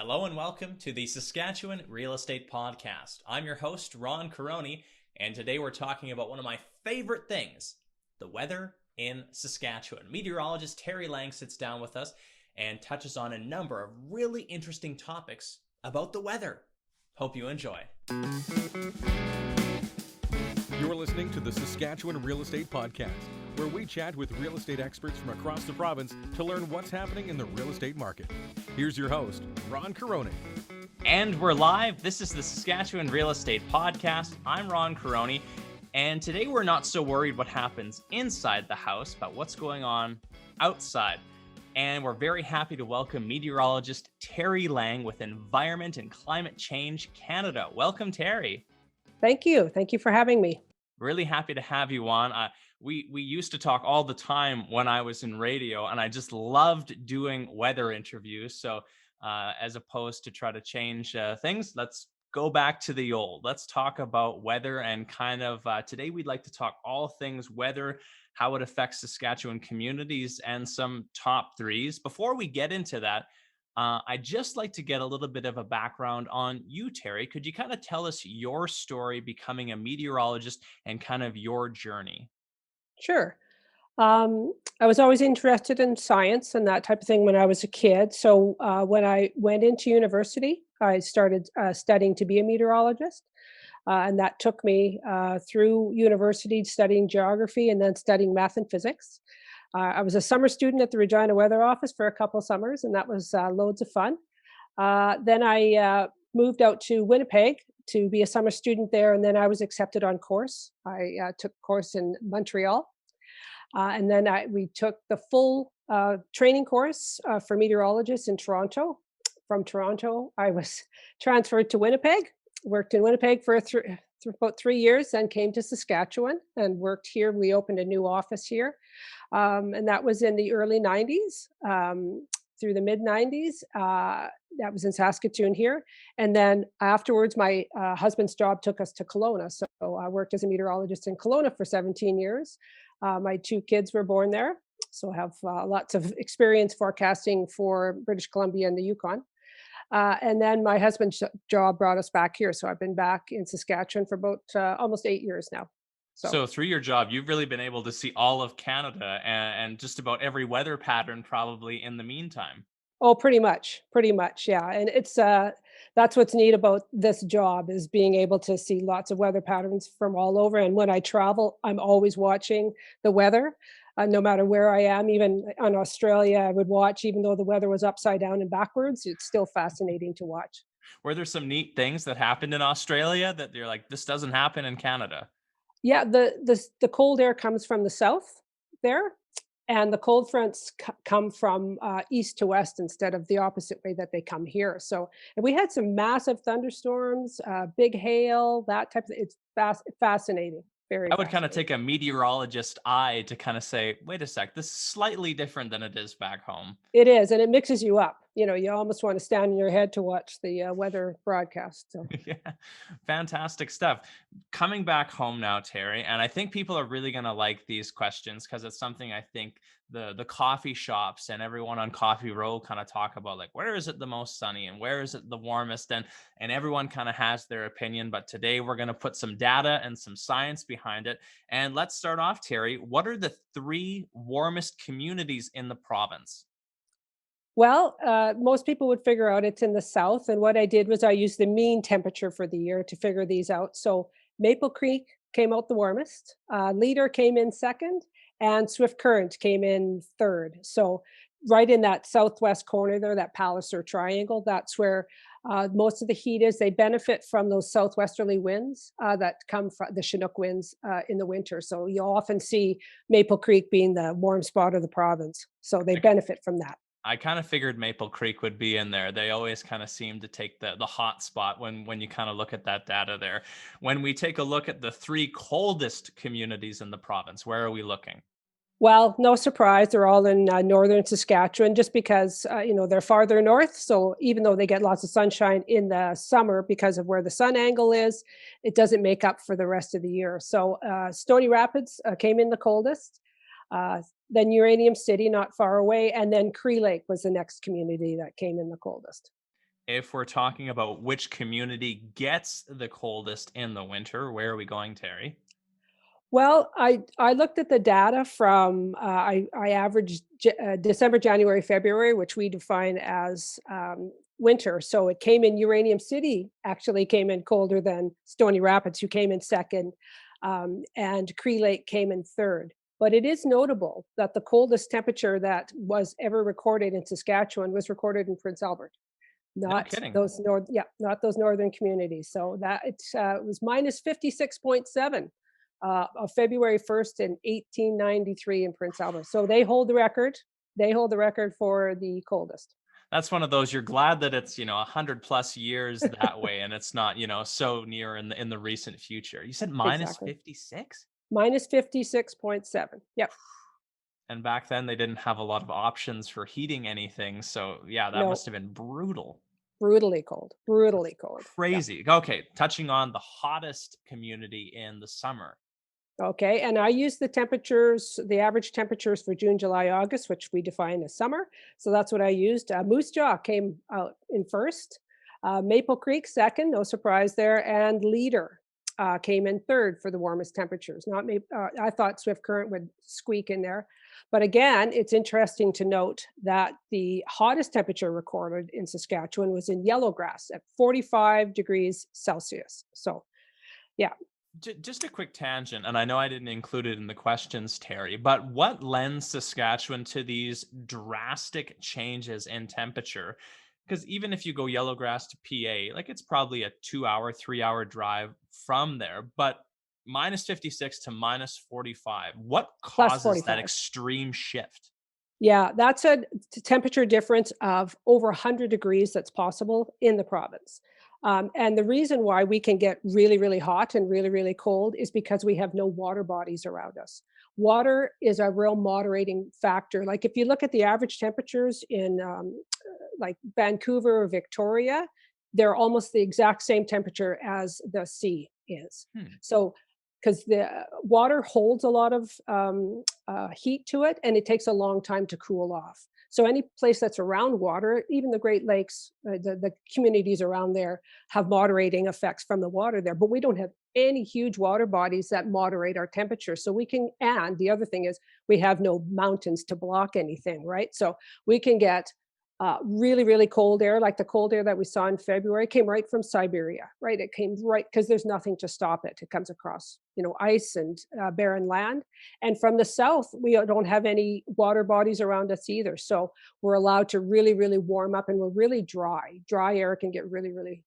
Hello and welcome to the Saskatchewan Real Estate Podcast. I'm your host, Ron Caroni, and today we're talking about one of my favorite things, the weather in Saskatchewan. Meteorologist Terry Lang sits down with us and touches on a number of really interesting topics about the weather. Hope you enjoy. You're listening to the Saskatchewan Real Estate Podcast, where we chat with real estate experts from across the province to learn what's happening in the real estate market. Here's your host, Ron Caroni. And we're live. This is the Saskatchewan Real Estate Podcast. I'm Ron Caroni, and today we're not so worried what happens inside the house, but what's going on outside. And we're very happy to welcome meteorologist Terry Lang with Environment and Climate Change Canada. Welcome, Terry. Thank you. Thank you for having me. Really happy to have you on. We used to talk all the time when I was in radio, and I just loved doing weather interviews. So as opposed to try to change things, let's go back to the old. Let's talk about weather and kind of today we'd like to talk all things weather, how it affects Saskatchewan communities, and some top threes. Before we get into that, I'd just like to get a little bit of a background on you, Terry. Could you kind of tell us your story becoming a meteorologist and kind of your journey? Sure. I was always interested in science and that type of thing when I was a kid. So when I went into university, I started studying to be a meteorologist. And that took me through university studying geography and then studying math and physics. I was a summer student at the Regina Weather Office for a couple of summers, and that was loads of fun. Then I moved out to Winnipeg to be a summer student there, and then I was accepted on course. I took a course in Montreal, and then we took the full training course for meteorologists in Toronto. From Toronto, I was transferred to Winnipeg, worked in Winnipeg for about 3 years, then came to Saskatchewan and worked here. We opened a new office here, and that was in the early 90s. Through the mid 90s. That was in Saskatoon here. And then afterwards, my husband's job took us to Kelowna. So I worked as a meteorologist in Kelowna for 17 years. My two kids were born there. So I have lots of experience forecasting for British Columbia and the Yukon. And then my husband's job brought us back here. So I've been back in Saskatchewan for about almost 8 years now. So through your job, you've really been able to see all of Canada and just about every weather pattern probably in the meantime. Oh, pretty much, yeah. And it's that's what's neat about this job is being able to see lots of weather patterns from all over. And when I travel, I'm always watching the weather, no matter where I am. Even on Australia, I would watch, even though the weather was upside down and backwards. It's still fascinating to watch. Were there some neat things that happened in Australia that you're like, this doesn't happen in Canada? Yeah, the cold air comes from the south there, and the cold fronts come from east to west instead of the opposite way that they come here. So, and we had some massive thunderstorms, big hail, that type of thing. It's fascinating, very I would kind of fascinating. take a meteorologist eye to kind of say, wait a sec, this is slightly different than it is back home. It is, and it mixes you up. You know, you almost want to stand on your head to watch the weather broadcast. So. Yeah, fantastic stuff. Coming back home now, Terry, and I think people are really going to like these questions because it's something I think the coffee shops and everyone on Coffee Row kind of talk about, like, where is it the most sunny and where is it the warmest? And everyone kind of has their opinion, but today we're going to put some data and some science behind it. And let's start off, Terry. What are the 3 warmest communities in the province? Well, most people would figure out it's in the south. And what I did was I used the mean temperature for the year to figure these out. So Maple Creek came out the warmest, Leader came in second, and Swift Current came in third. So right in that southwest corner there, that Palliser Triangle, that's where most of the heat is. They benefit from those southwesterly winds that come from the Chinook winds in the winter. So you'll often see Maple Creek being the warm spot of the province. So they benefit from that. I kind of figured Maple Creek would be in there. They always kind of seem to take the hot spot when you kind of look at that data there. When we take a look at the 3 coldest communities in the province, where are we looking? Well, no surprise, they're all in northern Saskatchewan just because, they're farther north. So even though they get lots of sunshine in the summer because of where the sun angle is, it doesn't make up for the rest of the year. So Stony Rapids came in the coldest. Then Uranium City, not far away, and then Cree Lake was the next community that came in the coldest. If we're talking about which community gets the coldest in the winter, where are we going, Terry? Well, I looked at the data from, I averaged December, January, February, which we define as, winter. So it came in Uranium City actually came in colder than Stony Rapids, who came in 2nd, and Cree Lake came in 3rd. But it is notable that the coldest temperature that was ever recorded in Saskatchewan was recorded in Prince Albert, No not kidding. those not those northern communities. So that it was minus 56.7 of February 1st in 1893 in Prince Albert. So they hold the record. They hold the record for the coldest. That's one of those you're glad that it's, 100 plus years that way and it's not, so near in the recent future. You said minus Exactly. 56? Minus 56.7. Yep. And back then they didn't have a lot of options for heating anything. So yeah, that No, must have been brutal. brutally cold. Brutally cold. Yeah. Crazy. Okay, touching on the hottest community in the summer. Okay, and I use the temperatures, the average temperatures for June, July, August, which we define as summer. So that's what I used. Moose Jaw came out in first, Maple Creek second, no surprise there, and Leader came in third for the warmest temperatures. Not I thought Swift Current would squeak in there, but again, it's interesting to note that the hottest temperature recorded in Saskatchewan was in Yellowgrass at 45 degrees Celsius. So yeah. Just a quick tangent, and I know I didn't include it in the questions, Terry, but what lends Saskatchewan to these drastic changes in temperature? Because even if you go Yellowgrass to PA, like it's probably a 2 hour, 3 hour drive from there, but minus 56 to minus 45, what Plus causes that 45. extreme shift? Yeah, that's a temperature difference of over 100 degrees that's possible in the province. And the reason why we can get really, really hot and really, really cold is because we have no water bodies around us. Water is a real moderating factor. Like if you look at the average temperatures in like Vancouver or Victoria, they're almost the exact same temperature as the sea is. Hmm. So, because the water holds a lot of heat to it, and it takes a long time to cool off. So, any place that's around water, even the Great Lakes, the communities around there have moderating effects from the water there. But we don't have any huge water bodies that moderate our temperature. So we can, and the other thing is we have no mountains to block anything, right? So we can get really, really cold air, like the cold air that we saw in February, came right from Siberia, right? It came right because there's nothing to stop it. It comes across, ice and barren land. And from the south, we don't have any water bodies around us either. So we're allowed to really, really warm up and we're really dry. Dry air can get really, really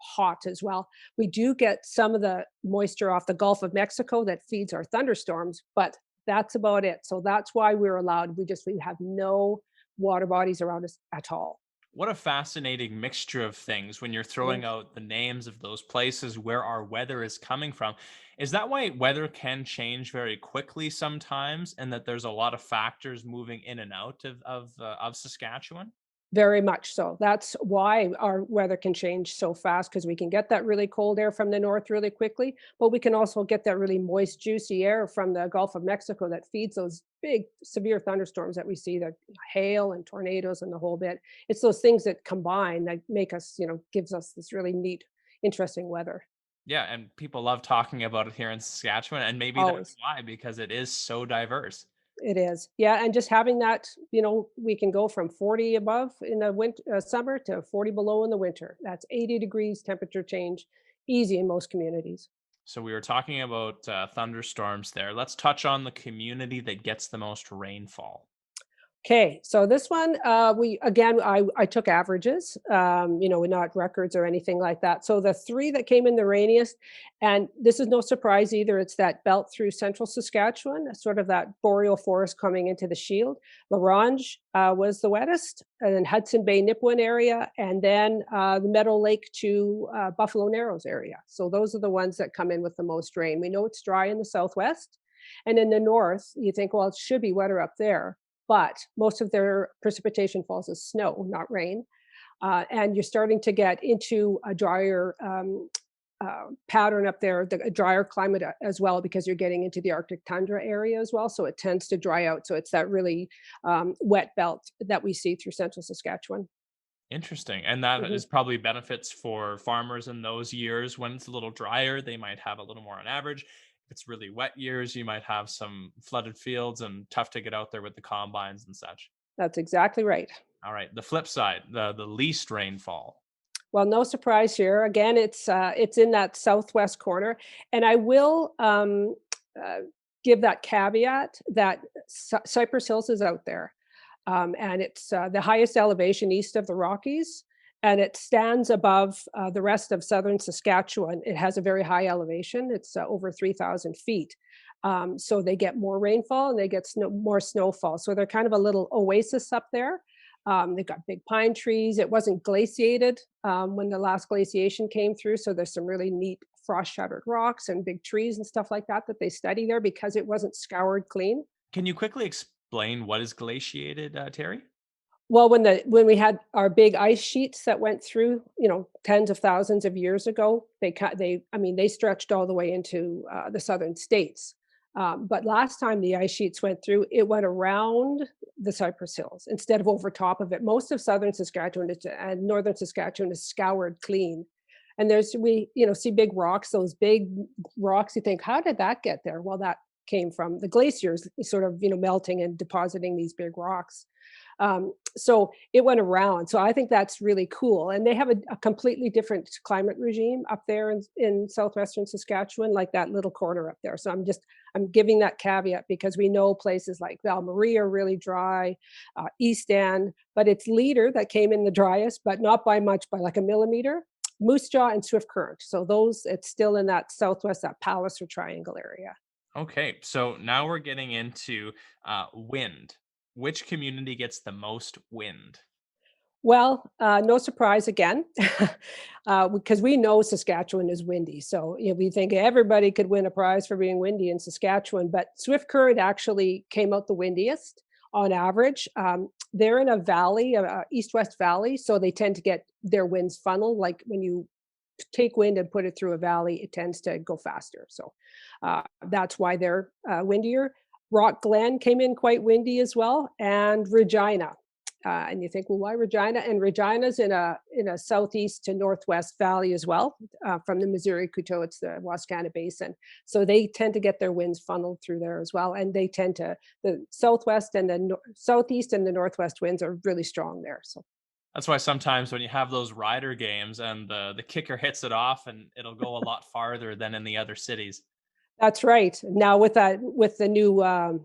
hot as well. We do get some of the moisture off the Gulf of Mexico that feeds our thunderstorms, but that's about it. So that's why we're allowed. We have no water bodies around us at all. What a fascinating mixture of things when you're It throwing is. out the names of those places where our weather is coming from. Is that why weather can change very quickly sometimes, and that there's a lot of factors moving in and out of Saskatchewan? Very much so. That's why our weather can change so fast because we can get that really cold air from the north really quickly, but we can also get that really moist, juicy air from the Gulf of Mexico that feeds those big, severe thunderstorms that we see, the hail and tornadoes and the whole bit. It's those things that combine that make us, gives us this really neat, interesting weather. Yeah, and people love talking about it here in Saskatchewan, and maybe that's Always. why, because it is so diverse. It is. Yeah, and just having that, we can go from 40 above in the winter, summer to 40 below in the winter. That's 80 degrees temperature change, easy in most communities. So we were talking about thunderstorms there. Let's touch on the community that gets the most rainfall. Okay, so this one, we again, I took averages, not records or anything like that. So the three that came in the rainiest, and this is no surprise either. It's that belt through central Saskatchewan, sort of that boreal forest coming into the Shield. La Ronge was the wettest, and then Hudson Bay Nipawin area, and then the Meadow Lake to Buffalo Narrows area. So those are the ones that come in with the most rain. We know it's dry in the southwest, and in the north, you think, well, it should be wetter up there, but most of their precipitation falls as snow, not rain. And you're starting to get into a drier pattern up there, a drier climate as well, because you're getting into the Arctic tundra area as well. So it tends to dry out. So it's that really wet belt that we see through central Saskatchewan. Interesting. And that Mhm. is probably benefits for farmers in those years when it's a little drier, they might have a little more on average. If it's really wet years, you might have some flooded fields and tough to get out there with the combines and such. That's exactly right. All right. The flip side, the least rainfall. Well, no surprise here. Again, it's in that southwest corner, and I will uh, give that caveat that Cypress Hills is out there, and it's the highest elevation east of the Rockies, and it stands above the rest of southern Saskatchewan. It has a very high elevation. It's over 3,000 feet. So they get more rainfall and they get more snowfall. So they're kind of a little oasis up there. They've got big pine trees. It wasn't glaciated when the last glaciation came through. So there's some really neat frost shattered rocks and big trees and stuff like that that they study there because it wasn't scoured clean. Can you quickly explain what is glaciated, Terry? Well, when we had our big ice sheets that went through, tens of thousands of years ago, I mean, they stretched all the way into the southern states. But last time the ice sheets went through, it went around the Cypress Hills instead of over top of it. Most of southern Saskatchewan and northern Saskatchewan is scoured clean. And see big rocks, those big rocks. You think, how did that get there? Well, that came from the glaciers, sort of, melting and depositing these big rocks. So it went around. So I think that's really cool. And they have a completely different climate regime up there in southwestern Saskatchewan, like that little corner up there. So I'm giving that caveat because we know places like Val Marie are really dry, East End, but it's Leader that came in the driest, but not by much, by like a millimeter. Moose Jaw and Swift Current. So it's still in that southwest, that Palliser Triangle area. Okay, so now we're getting into wind. Which community gets the most wind? Well, no surprise again, because we know Saskatchewan is windy. So we think everybody could win a prize for being windy in Saskatchewan, but Swift Current actually came out the windiest on average. They're in a valley, east-west valley, so they tend to get their winds funnel. Like when you take wind and put it through a valley, it tends to go faster. So that's why they're windier. Rock Glen came in quite windy as well, and Regina. And you think, well, why Regina? And Regina's in a southeast to northwest valley as well, from the Missouri Coteau. It's the Wascana Basin, so they tend to get their winds funneled through there as well. And they tend to the southwest and the southeast and the northwest winds are really strong there. So That's why sometimes when you have those rider games and the kicker hits it off and it'll go a lot farther than in the other cities. that's right. Now with the new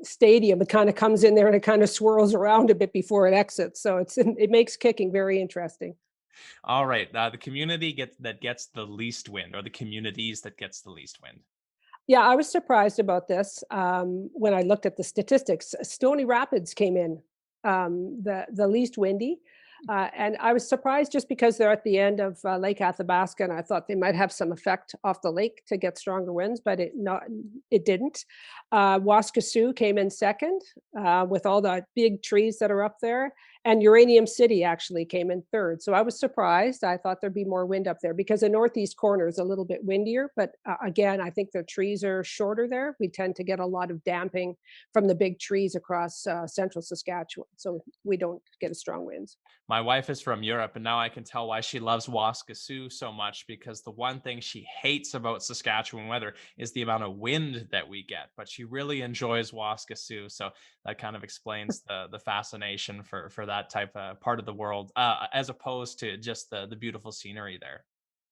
stadium, it kind of comes in there and it kind of swirls around a bit before it exits. So it makes kicking very interesting. All right, the community gets the least wind, or the communities that gets the least wind. Yeah, I was surprised about this when I looked at the statistics. Stony Rapids came in the least windy, and I was surprised just because they're at the end of Lake Athabasca, and I thought they might have some effect off the lake to get stronger winds, but it didn't. Waskesiu came in second with all the big trees that are up there, and Uranium City actually came in third. So I was surprised. I thought there'd be more wind up there because the northeast corner is a little bit windier. But again, I think the trees are shorter there. We tend to get a lot of damping from the big trees across central Saskatchewan. So we don't get as strong winds. My wife is from Europe, and now I can tell why she loves Waskesiu so much, because the one thing she hates about Saskatchewan weather is the amount of wind that we get. But she really enjoys Waskesiu, so that kind of explains the fascination for that type of part of the world, as opposed to just the beautiful scenery there.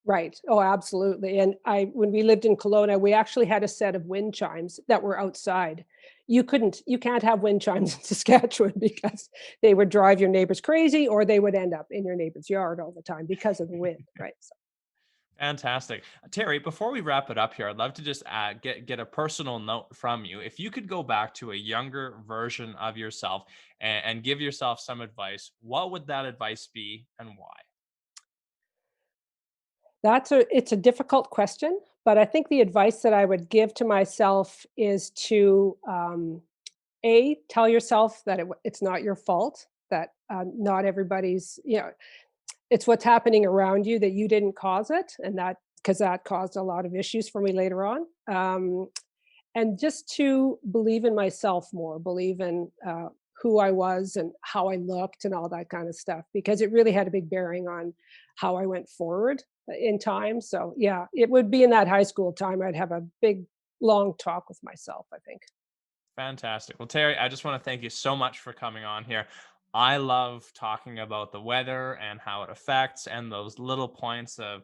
Right. Oh, absolutely. And when we lived in Kelowna, we actually had a set of wind chimes that were outside. You can't have wind chimes in Saskatchewan because they would drive your neighbors crazy or they would end up in your neighbor's yard all the time because of the wind. Right. So, Fantastic. Terry, before we wrap it up here, I'd love to just get a personal note from you. If you could go back to a younger version of yourself and give yourself some advice, what would that advice be and why? it's a difficult question, but I think the advice that I would give to myself is to tell yourself that it's not your fault, that not everybody's, it's what's happening around you, that you didn't cause it, and that because that caused a lot of issues for me later on. And just to believe in myself more, believe in who I was and how I looked and all that kind of stuff, because it really had a big bearing on how I went forward in time. So yeah, it would be in that high school time. I'd have a big, long talk with myself, I think. Fantastic. Well, Terry, I just want to thank you so much for coming on here. I love talking about the weather and how it affects and those little points of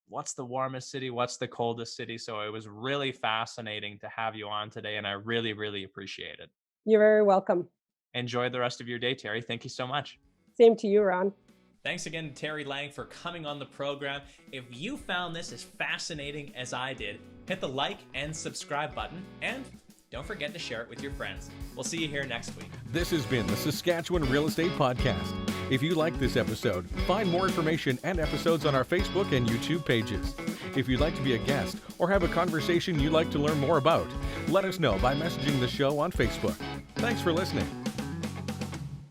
what's the warmest city, what's the coldest city. So it was really fascinating to have you on today, and I really, really appreciate it. You're very welcome. Enjoy the rest of your day, Terry. Thank you so much. Same to you, Ron. Thanks again to Terry Lang for coming on the program. If you found this as fascinating as I did, hit the like and subscribe button, and don't forget to share it with your friends. We'll see you here next week. This has been the Saskatchewan Real Estate Podcast. If you like this episode, find more information and episodes on our Facebook and YouTube pages. If you'd like to be a guest or have a conversation you'd like to learn more about, let us know by messaging the show on Facebook. Thanks for listening.